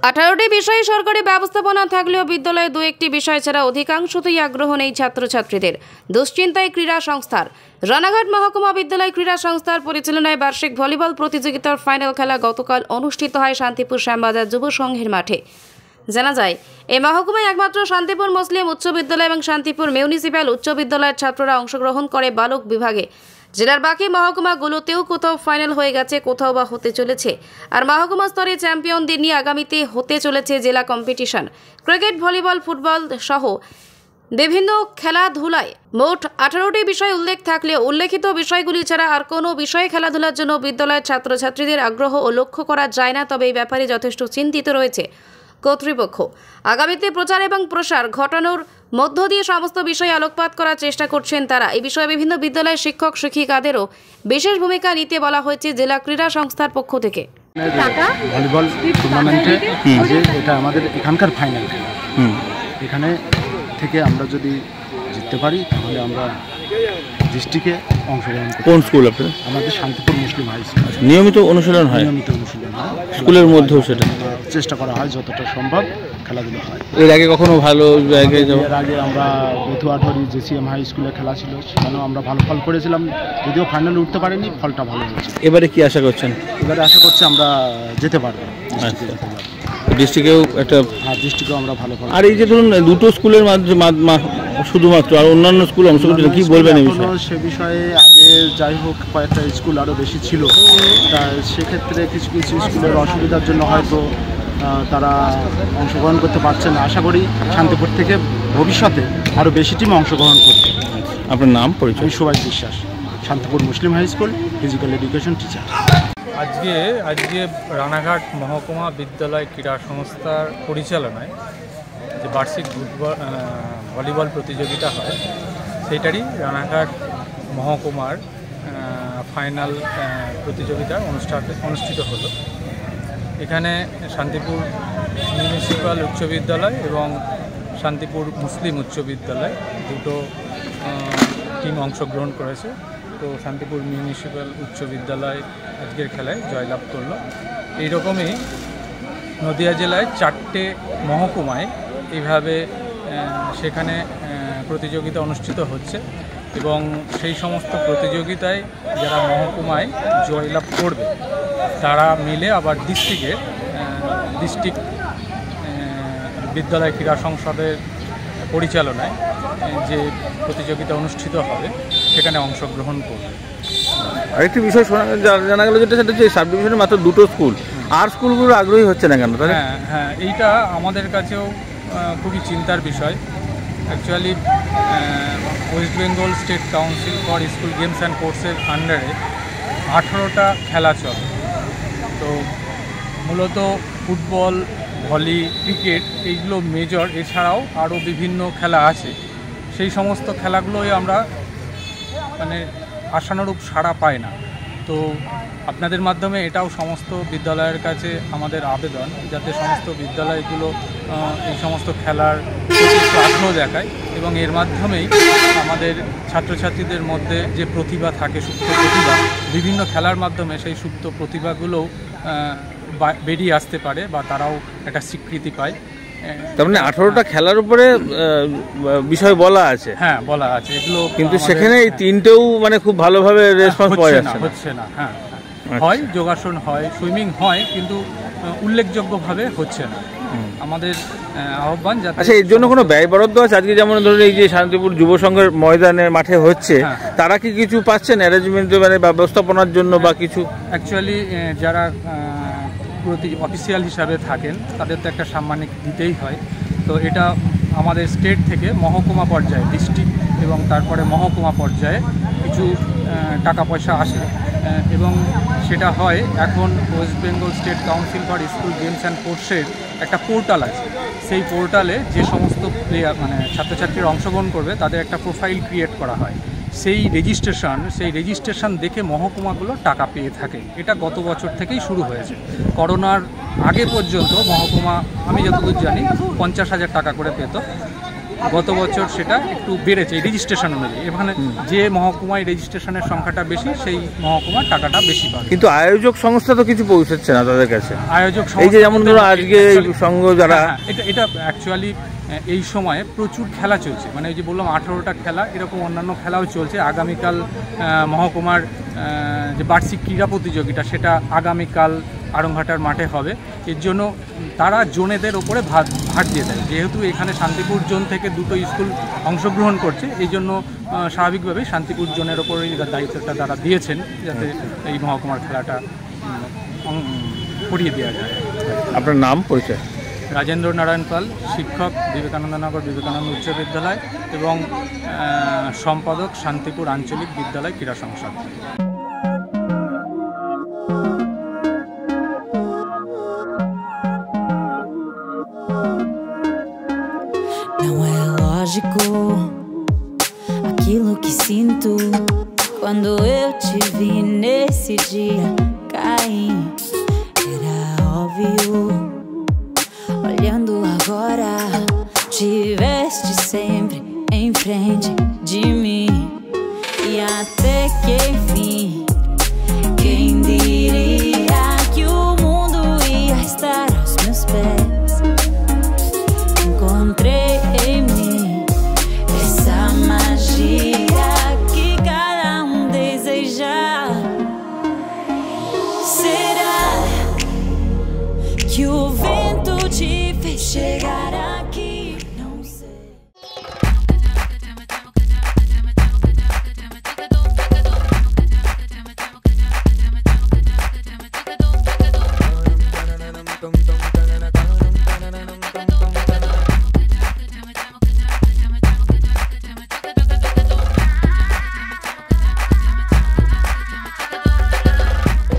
18টি বিষয়ে সরকারি ব্যবস্থাপনা থাকলেও বিদ্যালয়ে দু একটি বিষয় ছাড়া অধিকাংশতেই আগ্রহ নেই ছাত্রছাত্রীদের। দুশ্চিন্তায় ক্রীড়া সংস্থার। রানাঘাট মহকুমা বিদ্যালয় ক্রীড়া সংস্থার পরিচালনায় বার্ষিক ভলিবল প্রতিযোগিতার ফাইনাল খেলা গতকাল অনুষ্ঠিত হয় শান্তিপুর শ্যামবাজার যুব সংঘের মাঠে। জানা যায়, এই মহকুমায় একমাত্র শান্তিপুর মুসলিম উচ্চ বিদ্যালয় এবং শান্তিপুর মিউনিসিপ্যাল উচ্চ বিদ্যালয়ের ছাত্ররা অংশগ্রহণ করে বালক বিভাগে। জেলার বাকি মহকুমাগুলোতেও কোথাও ফাইনাল হয়ে গেছে, কোথাও বা হতে চলেছে। আর মহকুমা স্তরে চ্যাম্পিয়নদের নিয়ে আগামীতে হতে চলেছে জেলা কম্পিটিশন। ক্রিকেট, ভলিবল, ফুটবল সহ বিভিন্ন খেলাধুলায় মোট 18টি বিষয় উল্লেখ থাকলেও উল্লেখিত বিষয়গুলি ছাড়া আর কোনো বিষয়ে খেলাধুলার জন্য বিদ্যালয়ের ছাত্রছাত্রীদের আগ্রহ ও লক্ষ্য করা যায় না। তবে এই ব্যাপারে যথেষ্ট চিন্তিত রয়েছে কর্তৃপক্ষ। আগামীতে প্রচার এবং প্রসার ঘটানোর মধ্য দিয়ে সমস্ত বিষয়ে আলোকপাত করার চেষ্টা করছেন তারা। এই বিষয়ে বিভিন্ন বিদ্যালয়ের শিক্ষক শিক্ষিকাদেরও বিশেষ ভূমিকা নিতে বলা হয়েছে জেলা ক্রীড়া সংস্থার পক্ষ থেকে। ভলিবল টুর্নামেন্টে এটা আমাদের এখানকার ফাইনাল খেলা। এখানে থেকে আমরা যদি জিততে পারি তাহলে আমরা ডিস্ট্রিক্টে অংশগ্রহণ করি। কোন স্কুল আপনার? আমাদের শান্তিপুর মুসলিম হাই স্কুল। নিয়মিত অনুশীলন হয়? নিয়মিত অনুশীলন হয়, স্কুলের মধ্যেও সেটা চেষ্টা করা হয় যতটা সম্ভব খেলাধুলো হয়। এর আগে কখনো ভালো জায়গায় যাওয়া? এর আগে আমরা বেথুয়াঢরি জেসিএম হাই স্কুলে খেলা ছিল, সেখানেও আমরা ভালো ফল করেছিলাম, যদিও ফাইনালে উঠতে পারিনি, ফলটা ভালো হয়েছে। এবারে কি আশা করছেন? এবারে আশা করছি আমরা যেতে পারবো, ডিস্ট্রিক্টেও একটা। হ্যাঁ, ডিস্ট্রিক্টেও আমরা ভালো ফল। আর এই যে ধরুন দুটো স্কুলের মাধ্যমে শুধুমাত্র, আর অন্যান্য স্কুল অংশগ্রহণ কি বলবেন এই বিষয়ে? সে বিষয়ে আগে যাই হোক কয়েকটা স্কুল আরও বেশি ছিল, তা সেক্ষেত্রে কিছু কিছু স্কুলের অসুবিধার জন্য হয়তো তারা অংশগ্রহণ করতে পারছে না। আশা করি শান্তিপুর থেকে ভবিষ্যতে আরও বেশি টিম অংশগ্রহণ করবে। আপনার নাম পরিচয়? Subhash Biswas, Shantipur Muslim high school, physical education teacher. আজকে রানাঘাট মহকুমা বিদ্যালয় ক্রীড়া সংস্থার পরিচালনায় যে বার্ষিক ভলিবল প্রতিযোগিতা হয়, সেটারই রানাঘাট মহকুমার ফাইনাল প্রতিযোগিতা অনুষ্ঠিত হলো। এখানে শান্তিপুর মিউনিসিপ্যাল উচ্চ বিদ্যালয় এবং শান্তিপুর মুসলিম উচ্চ বিদ্যালয় দুটো টিম অংশগ্রহণ করেছে। তো শান্তিপুর মিউনিসিপ্যাল উচ্চ বিদ্যালয় আজকের খেলায় জয়লাভ করলো। এইরকমই নদিয়া জেলায় 4টে মহকুমায় এইভাবে সেখানে প্রতিযোগিতা অনুষ্ঠিত হচ্ছে এবং সেই সমস্ত প্রতিযোগিতায় যারা মহকুমায় জয়লাভ করবে তারা মিলে আবার ডিস্ট্রিক্ট বিদ্যালয় ক্রীড়া সংসদের পরিচালনায় যে প্রতিযোগিতা অনুষ্ঠিত হবে সেখানে অংশগ্রহণ করবে। আরেকটি বিষয় জানা গেল, সেটা হচ্ছে সাব ডিভিশনে মাত্র দুটো স্কুল, আর স্কুলগুলো আগ্রহী হচ্ছে না কেন? হ্যাঁ, এইটা আমাদের কাছেও খুবই চিন্তার বিষয়। Actually West Bengal state council for school games and স্পোর্টসের আন্ডারে 18টা খেলা চলে। তো মূলত ফুটবল, ভলি, ক্রিকেট এইগুলো মেজর, এছাড়াও আরও বিভিন্ন খেলা আছে। সেই সমস্ত খেলাগুলোই আমরা আশানুরূপ সাড়া পাই না। তো আপনাদের মাধ্যমে এটাও সমস্ত বিদ্যালয়ের কাছে আমাদের আবেদন, যাতে সমস্ত বিদ্যালয়গুলো এই সমস্ত খেলার প্রতি আগ্রহ দেখায় এবং এর মাধ্যমেই আমাদের ছাত্রছাত্রীদের মধ্যে যে প্রতিভা থাকে, সুপ্ত প্রতিভা, বিভিন্ন খেলার মাধ্যমে সেই সুপ্ত প্রতিভাগুলোও বেরিয়ে আসতে পারে বা তারাও একটা স্বীকৃতি পায়। তার মানে 18টা খেলার উপরে বিষয় বলা আছে? হ্যাঁ, বলা আছে এগুলো, কিন্তু সেখানে এই তিনটেও খুব ভালোভাবে রেসপন্স পাওয়া হচ্ছে না। হ্যাঁ, হয় যোগাসন হয়, সুইমিং হয়, কিন্তু উল্লেখযোগ্যভাবে হচ্ছে না। আমাদের আহ্বান যাতে। আচ্ছা, এর জন্য কোনো ব্যয় বরাদ্দ আছে? আজকে যেমন ধরুন এই যে শান্তিপুর যুব সংঘের ময়দানের মাঠে হচ্ছে, তারা কি কিছু পাচ্ছেন অ্যারেঞ্জমেন্ট ব্যবস্থাপনার জন্য বা কিছু? অ্যাকচুয়ালি যারা অফিসিয়াল হিসাবে থাকেন তাদের তো একটা সাম্মানিক দিতেই হয়। তো এটা আমাদের স্টেট থেকে মহকুমা পর্যায়ে, ডিস্ট্রিক্ট এবং তারপরে মহকুমা পর্যায়ে কিছু টাকা পয়সা আসে এবং সেটা হয় এখন West Bengal state council for school games and স্পোর্টসের একটা পোর্টাল আছে। সেই পোর্টালে যে সমস্ত প্লেয়ার ছাত্রছাত্রীরা অংশগ্রহণ করবে তাদের একটা প্রোফাইল ক্রিয়েট করা হয়। সেই রেজিস্ট্রেশন দেখে মহকুমাগুলো টাকা পেয়ে থাকে। এটা গত বছর থেকেই শুরু হয়েছে। করোনার আগে পর্যন্ত মহকুমা, আমি যতদূর জানি, 50,000 টাকা করে পেত। গত বছর সেটা একটু বেড়েছে রেজিস্ট্রেশন অনুযায়ী। এখানে যে মহকুমায় রেজিস্ট্রেশনের সংখ্যাটা বেশি সেই মহকুমার টাকাটা বেশি পাবে। কিন্তু আয়োজক সংস্থা তো কিছু পৌঁছাচ্ছে না তাদের কাছে। আয়োজক এই যে যেমন ধরো আজকে সংঘ যারা এটা অ্যাকচুয়ালি এই সময়ে প্রচুর খেলা চলছে, মানে ওই যে বললাম 18টা খেলা, এরকম অন্যান্য খেলাও চলছে। আগামীকাল মহকুমার যে বার্ষিক ক্রীড়া প্রতিযোগিতা সেটা আগামীকাল আড়ংঘাটার মাঠে হবে। এর জন্য তারা জোনেদের ওপরে ভাগ দিয়ে দেয়, যেহেতু এখানে শান্তিপুর জোন থেকে দুটো স্কুল অংশগ্রহণ করছে, এই জন্য স্বাভাবিকভাবেই শান্তিপুর জোনের ওপরেই দায়িত্বটা তারা দিয়েছেন যাতে এই মহকুমার খেলাটা করিয়ে দেওয়া যায়। আপনার নাম পরিচয়? রাজেন্দ্র নারায়ণ পাল, শিক্ষক, বিবেকানন্দনগর বিবেকানন্দ উচ্চ বিদ্যালয় এবং সম্পাদক শান্তিপুর আঞ্চলিক বিদ্যালয় ক্রীড়া সংসদ। Não é lógico aquilo que sinto quando eu te vi nesse dia cair. Era óbvio. Olhando agora, tiveste sempre em frente de mim. E até que enfim, quem diria que o mundo ia estar aos meus pés? Encontrei em mim essa magia que cada deseja. Será que o vento te fez chegar aqui? Não sei.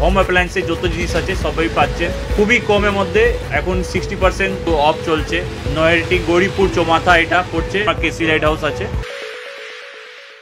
Home অ্যাপ্লায়েন্সে যত জিনিস আছে সবই পাচ্ছেন খুবই কমের মধ্যে। এখন 60% অফ চলছে। নয়ারটি গৌরীপুর চৌমাথা এটা পড়ছে, কেসি লাইট হাউস আছে।